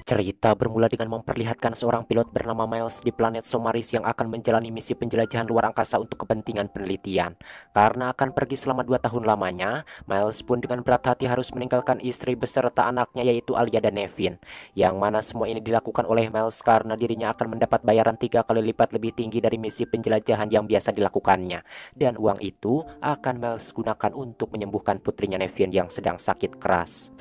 Cerita bermula dengan memperlihatkan seorang pilot bernama Miles di planet Somaris yang akan menjalani misi penjelajahan luar angkasa untuk kepentingan penelitian. Karena akan pergi selama 2 tahun lamanya, Miles pun dengan berat hati harus meninggalkan istri beserta anaknya yaitu Alia dan Nevin. Yang mana semua ini dilakukan oleh Miles karena dirinya akan mendapat bayaran 3 kali lipat lebih tinggi dari misi penjelajahan yang biasa dilakukannya. Dan uang itu akan Miles gunakan untuk menyembuhkan putrinya Nevin yang sedang sakit keras.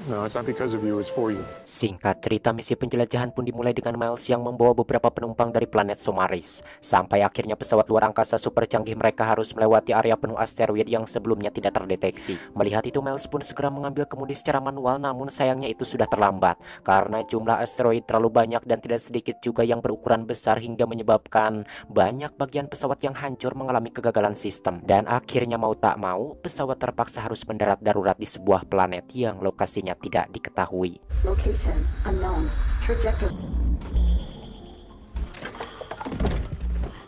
No, it's not because of you, it's for you. Singkat cerita, misi penjelajahan pun dimulai dengan Miles yang membawa beberapa penumpang dari planet Somaris. Sampai akhirnya pesawat luar angkasa super canggih mereka harus melewati area penuh asteroid yang sebelumnya tidak terdeteksi. Melihat itu, Miles pun segera mengambil kemudi secara manual, namun sayangnya itu sudah terlambat. Karena jumlah asteroid terlalu banyak dan tidak sedikit juga yang berukuran besar hingga menyebabkan banyak bagian pesawat yang hancur mengalami kegagalan sistem. Dan akhirnya mau tak mau, pesawat terpaksa harus mendarat darurat di sebuah planet yang lokasinya tidak diketahui. Location unknown. Trajectory.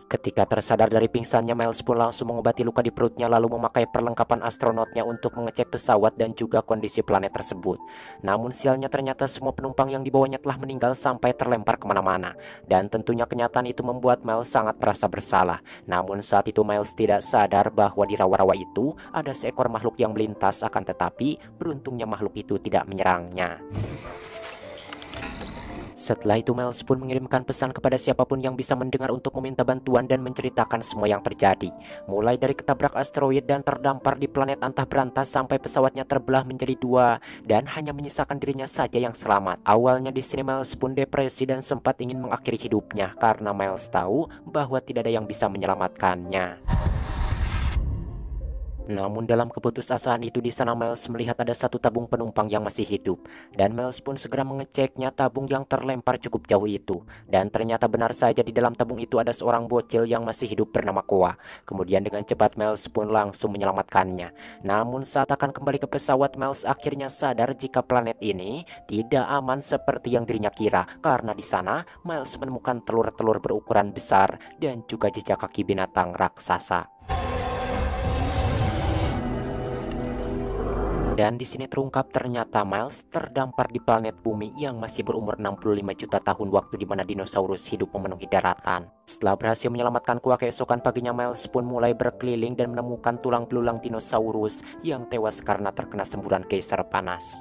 Ketika tersadar dari pingsannya, Miles pun langsung mengobati luka di perutnya lalu memakai perlengkapan astronotnya untuk mengecek pesawat dan juga kondisi planet tersebut. Namun sialnya ternyata semua penumpang yang dibawanya telah meninggal sampai terlempar kemana-mana. Dan tentunya kenyataan itu membuat Miles sangat merasa bersalah. Namun saat itu Miles tidak sadar bahwa di rawa-rawa itu ada seekor makhluk yang melintas, akan tetapi beruntungnya makhluk itu tidak menyerangnya. Setelah itu Miles pun mengirimkan pesan kepada siapapun yang bisa mendengar untuk meminta bantuan dan menceritakan semua yang terjadi. Mulai dari ketabrak asteroid dan terdampar di planet antah berantah sampai pesawatnya terbelah menjadi 2 dan hanya menyisakan dirinya saja yang selamat. Awalnya di sini Miles pun depresi dan sempat ingin mengakhiri hidupnya karena Miles tahu bahwa tidak ada yang bisa menyelamatkannya. Namun dalam keputusasaan itu di sana Miles melihat ada satu tabung penumpang yang masih hidup. Dan Miles pun segera mengeceknya tabung yang terlempar cukup jauh itu. Dan ternyata benar saja di dalam tabung itu ada seorang bocil yang masih hidup bernama Koa. Kemudian dengan cepat Miles pun langsung menyelamatkannya. Namun saat akan kembali ke pesawat, Miles akhirnya sadar jika planet ini tidak aman seperti yang dirinya kira. Karena di sana Miles menemukan telur-telur berukuran besar dan juga jejak kaki binatang raksasa. Dan di sini terungkap ternyata Miles terdampar di planet bumi yang masih berumur 65 juta tahun, waktu di mana dinosaurus hidup memenuhi daratan. Setelah berhasil menyelamatkan Koa, keesokan paginya Miles pun mulai berkeliling dan menemukan tulang belulang dinosaurus yang tewas karena terkena semburan keisar panas.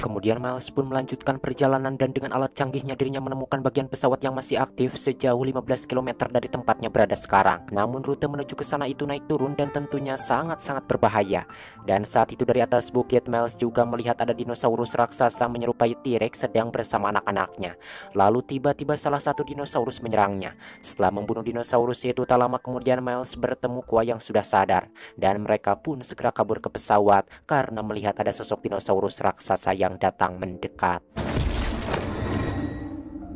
Kemudian Miles pun melanjutkan perjalanan dan dengan alat canggihnya dirinya menemukan bagian pesawat yang masih aktif sejauh 15 km dari tempatnya berada sekarang. Namun rute menuju ke sana itu naik turun dan tentunya sangat-sangat berbahaya. Dan saat itu dari atas bukit Miles juga melihat ada dinosaurus raksasa menyerupai T-Rex sedang bersama anak-anaknya. Lalu tiba-tiba salah satu dinosaurus menyerangnya. Setelah membunuh dinosaurus itu, tak lama kemudian Miles bertemu Koa yang sudah sadar. Dan mereka pun segera kabur ke pesawat karena melihat ada sosok dinosaurus raksasa yang datang mendekat.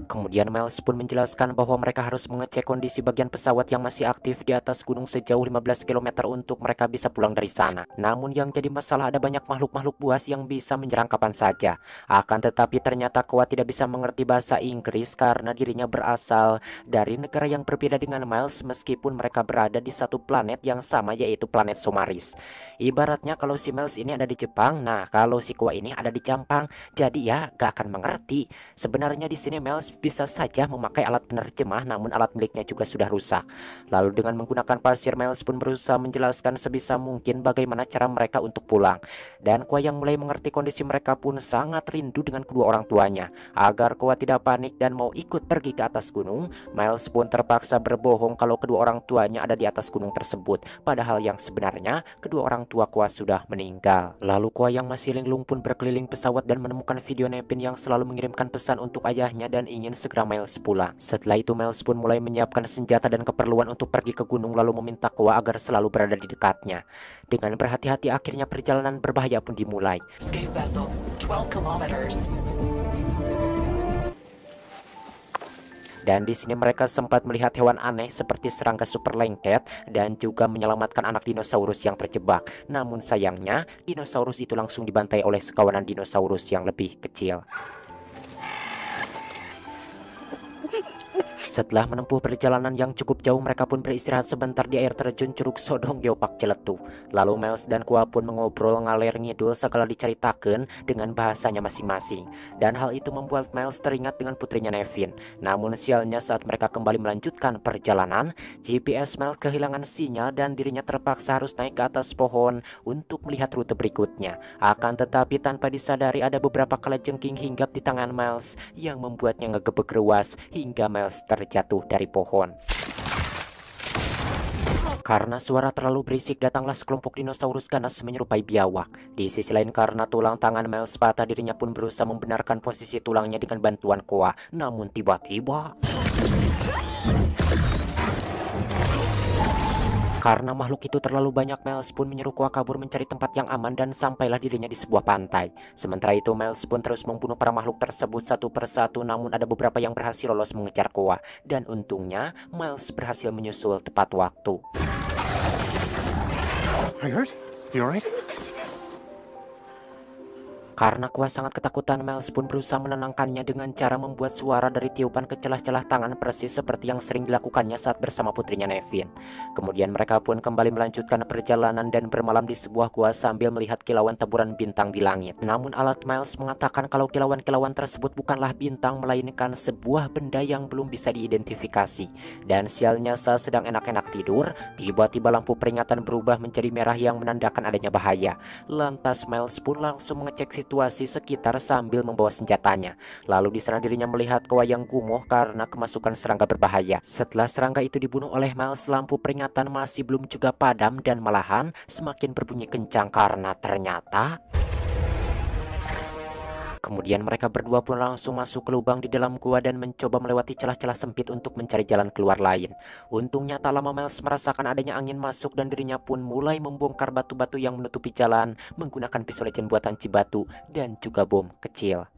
Kemudian Miles pun menjelaskan bahwa mereka harus mengecek kondisi bagian pesawat yang masih aktif di atas gunung sejauh 15 km untuk mereka bisa pulang dari sana. Namun yang jadi masalah ada banyak makhluk-makhluk buas yang bisa menyerang kapan saja. Akan tetapi ternyata Koa tidak bisa mengerti bahasa Inggris karena dirinya berasal dari negara yang berbeda dengan Miles meskipun mereka berada di satu planet yang sama yaitu planet Somaris. Ibaratnya kalau si Miles ini ada di Jepang, nah kalau si Koa ini ada di Jampang, jadi ya gak akan mengerti. Sebenarnya di sini Miles bisa saja memakai alat penerjemah, namun alat miliknya juga sudah rusak. Lalu dengan menggunakan pasir, Miles pun berusaha menjelaskan sebisa mungkin bagaimana cara mereka untuk pulang. Dan Koa yang mulai mengerti kondisi mereka pun sangat rindu dengan kedua orang tuanya. Agar Koa tidak panik dan mau ikut pergi ke atas gunung, Miles pun terpaksa berbohong kalau kedua orang tuanya ada di atas gunung tersebut. Padahal yang sebenarnya kedua orang tua Koa sudah meninggal. Lalu Koa yang masih linglung pun berkeliling pesawat dan menemukan video Nevin yang selalu mengirimkan pesan untuk ayahnya dan ingin segera Miles pulang. Setelah itu Miles pun mulai menyiapkan senjata dan keperluan untuk pergi ke gunung lalu meminta Koa agar selalu berada di dekatnya. Dengan berhati-hati akhirnya perjalanan berbahaya pun dimulai. Escape vessel 12 kilometers. Dan di sini mereka sempat melihat hewan aneh seperti serangga super lengket dan juga menyelamatkan anak dinosaurus yang terjebak. Namun sayangnya dinosaurus itu langsung dibantai oleh sekawanan dinosaurus yang lebih kecil. Setelah menempuh perjalanan yang cukup jauh, mereka pun beristirahat sebentar di air terjun Curug Sodong Geopark Ciletu. Lalu Miles dan Qua pun mengobrol ngalir ngidul segala diceritakan dengan bahasanya masing-masing. Dan hal itu membuat Miles teringat dengan putrinya Nevin. Namun sialnya saat mereka kembali melanjutkan perjalanan, GPS Miles kehilangan sinyal dan dirinya terpaksa harus naik ke atas pohon untuk melihat rute berikutnya. Akan tetapi tanpa disadari ada beberapa kalajengking hinggap di tangan Miles yang membuatnya ngegebek ruas hingga Miles terjatuh dari pohon. Karena suara terlalu berisik, datanglah sekelompok dinosaurus ganas menyerupai biawak. Di sisi lain, karena tulang tangan Miles patah, dirinya pun berusaha membenarkan posisi tulangnya dengan bantuan Qua. Namun tiba-tiba, karena makhluk itu terlalu banyak, Miles pun menyuruh Qua kabur mencari tempat yang aman dan sampailah dirinya di sebuah pantai. Sementara itu, Miles pun terus membunuh para makhluk tersebut satu persatu, namun ada beberapa yang berhasil lolos mengejar Qua. Dan untungnya, Miles berhasil menyusul tepat waktu. Are you hurt? You alright? Karena Qua sangat ketakutan, Miles pun berusaha menenangkannya dengan cara membuat suara dari tiupan ke celah-celah tangan persis seperti yang sering dilakukannya saat bersama putrinya Nevin. Kemudian mereka pun kembali melanjutkan perjalanan dan bermalam di sebuah gua sambil melihat kilauan taburan bintang di langit. Namun alat Miles mengatakan kalau kilauan-kilauan tersebut bukanlah bintang melainkan sebuah benda yang belum bisa diidentifikasi. Dan sialnya saat sedang enak-enak tidur, tiba-tiba lampu peringatan berubah menjadi merah yang menandakan adanya bahaya. Lantas Miles pun langsung mengecek situasi sekitar sambil membawa senjatanya. Lalu di sana dirinya melihat Qua yang gumoh karena kemasukan serangga berbahaya. Setelah serangga itu dibunuh oleh Miles, lampu peringatan masih belum juga padam dan malahan semakin berbunyi kencang karena ternyata kemudian mereka berdua pun langsung masuk ke lubang di dalam gua dan mencoba melewati celah-celah sempit untuk mencari jalan keluar lain. Untungnya tak lama Miles merasakan adanya angin masuk dan dirinya pun mulai membongkar batu-batu yang menutupi jalan menggunakan pisau legend buatan Cibatu dan juga bom kecil.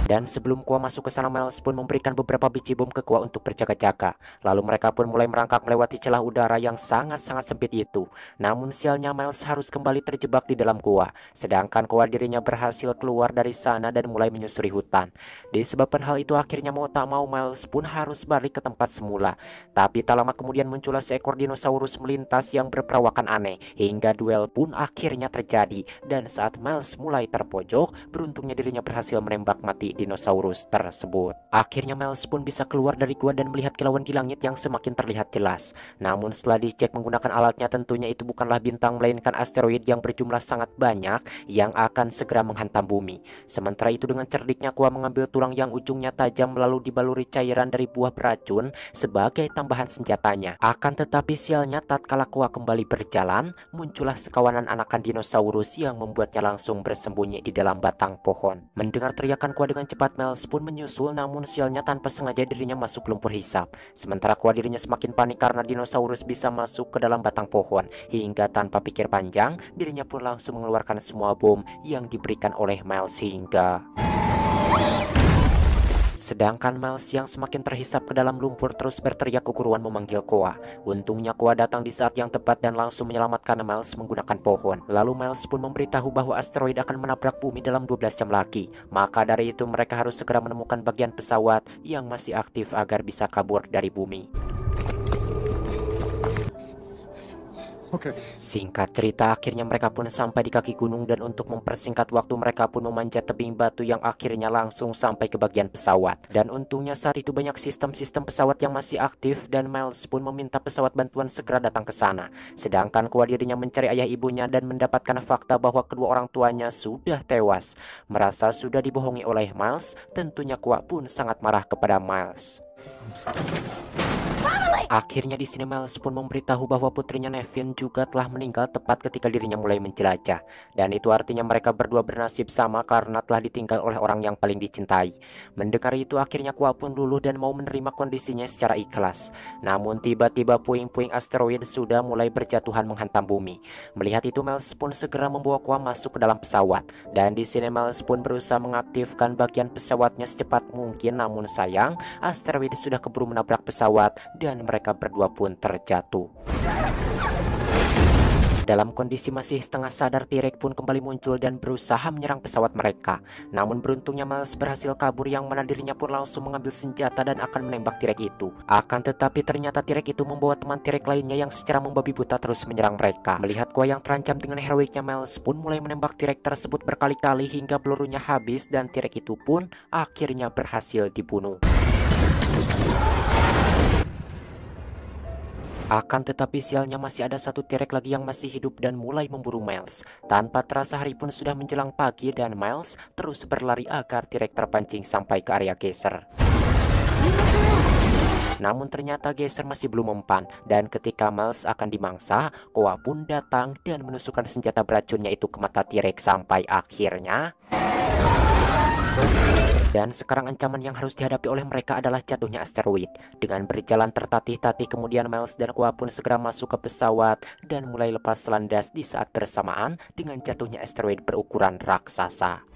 Dan sebelum Qua masuk ke sana, Miles pun memberikan beberapa biji bom ke Qua untuk berjaga-jaga. Lalu mereka pun mulai merangkak melewati celah udara yang sangat-sangat sempit itu. Namun sialnya Miles harus kembali terjebak di dalam gua. Sedangkan Qua dirinya berhasil keluar dari sana dan mulai menyusuri hutan. Disebabkan hal itu akhirnya mau tak mau Miles pun harus balik ke tempat semula. Tapi tak lama kemudian muncullah seekor dinosaurus melintas yang berperawakan aneh. Hingga duel pun akhirnya terjadi. Dan saat Miles mulai terpojok, beruntungnya dirinya berhasil menembak mati dinosaurus tersebut. Akhirnya Miles pun bisa keluar dari gua dan melihat kilauan di langit yang semakin terlihat jelas. Namun setelah dicek menggunakan alatnya, tentunya itu bukanlah bintang melainkan asteroid yang berjumlah sangat banyak yang akan segera menghantam bumi. Sementara itu dengan cerdiknya Qua mengambil tulang yang ujungnya tajam lalu dibaluri cairan dari buah beracun sebagai tambahan senjatanya. Akan tetapi sialnya tatkala Qua kembali berjalan, muncullah sekawanan anakan dinosaurus yang membuatnya langsung bersembunyi di dalam batang pohon. Mendengar teriakan Qua dengan cepat, Miles pun menyusul, namun sialnya tanpa sengaja dirinya masuk lumpur hisap. Sementara Qua dirinya semakin panik karena dinosaurus bisa masuk ke dalam batang pohon. Hingga tanpa pikir panjang, dirinya pun langsung mengeluarkan semua bom yang diberikan oleh Miles hingga sedangkan Miles yang semakin terhisap ke dalam lumpur terus berteriak keguruan memanggil Qua. Untungnya Qua datang di saat yang tepat dan langsung menyelamatkan Miles menggunakan pohon. Lalu Miles pun memberitahu bahwa asteroid akan menabrak bumi dalam 12 jam lagi. Maka dari itu mereka harus segera menemukan bagian pesawat yang masih aktif agar bisa kabur dari bumi. Okay. Singkat cerita, akhirnya mereka pun sampai di kaki gunung dan untuk mempersingkat waktu mereka pun memanjat tebing batu yang akhirnya langsung sampai ke bagian pesawat. Dan untungnya saat itu banyak sistem-sistem pesawat yang masih aktif dan Miles pun meminta pesawat bantuan segera datang ke sana. Sedangkan Qua dirinya mencari ayah ibunya dan mendapatkan fakta bahwa kedua orang tuanya sudah tewas. Merasa sudah dibohongi oleh Miles, tentunya Qua pun sangat marah kepada Miles. Akhirnya di sini Miles pun memberitahu bahwa putrinya Nevin juga telah meninggal tepat ketika dirinya mulai menjelajah. Dan itu artinya mereka berdua bernasib sama karena telah ditinggal oleh orang yang paling dicintai. Mendengar itu akhirnya Qua pun luluh dan mau menerima kondisinya secara ikhlas. Namun tiba-tiba puing-puing asteroid sudah mulai berjatuhan menghantam bumi. Melihat itu Miles pun segera membawa Qua masuk ke dalam pesawat. Dan di sini Miles pun berusaha mengaktifkan bagian pesawatnya secepat mungkin, namun sayang asteroid sudah keburu menabrak pesawat dan mereka berdua pun terjatuh. Dalam kondisi masih setengah sadar, T-Rex pun kembali muncul dan berusaha menyerang pesawat mereka. Namun beruntungnya Miles berhasil kabur, yang mana dirinya pun langsung mengambil senjata dan akan menembak T-Rex itu. Akan tetapi ternyata T-Rex itu membawa teman T-Rex lainnya yang secara membabi buta terus menyerang mereka. Melihat Koa yang terancam dengan heroiknya, Miles pun mulai menembak T-Rex tersebut berkali-kali hingga pelurunya habis dan T-Rex itu pun akhirnya berhasil dibunuh. Akan tetapi sialnya masih ada satu T-Rex lagi yang masih hidup dan mulai memburu Miles. Tanpa terasa hari pun sudah menjelang pagi dan Miles terus berlari agar T-Rex terpancing sampai ke area geyser. Namun ternyata geyser masih belum mempan, dan ketika Miles akan dimangsa, Koa pun datang dan menusukkan senjata beracunnya itu ke mata T-Rex sampai akhirnya. Dan sekarang ancaman yang harus dihadapi oleh mereka adalah jatuhnya asteroid. Dengan berjalan tertatih-tatih, kemudian Miles dan Koa pun segera masuk ke pesawat dan mulai lepas landas di saat bersamaan dengan jatuhnya asteroid berukuran raksasa.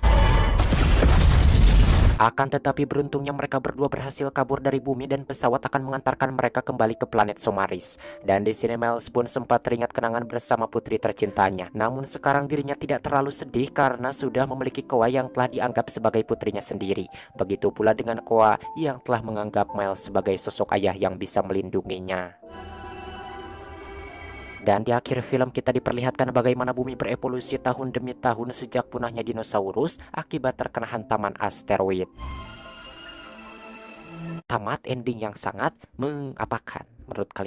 Akan tetapi beruntungnya mereka berdua berhasil kabur dari bumi dan pesawat akan mengantarkan mereka kembali ke planet Somaris. Dan di sini Miles pun sempat teringat kenangan bersama putri tercintanya. Namun sekarang dirinya tidak terlalu sedih karena sudah memiliki Koa yang telah dianggap sebagai putrinya sendiri. Begitu pula dengan Koa yang telah menganggap Miles sebagai sosok ayah yang bisa melindunginya. Dan di akhir film kita diperlihatkan bagaimana bumi berevolusi tahun demi tahun sejak punahnya dinosaurus akibat terkena hantaman asteroid. Tamat ending yang sangat mengapakan menurut kalian.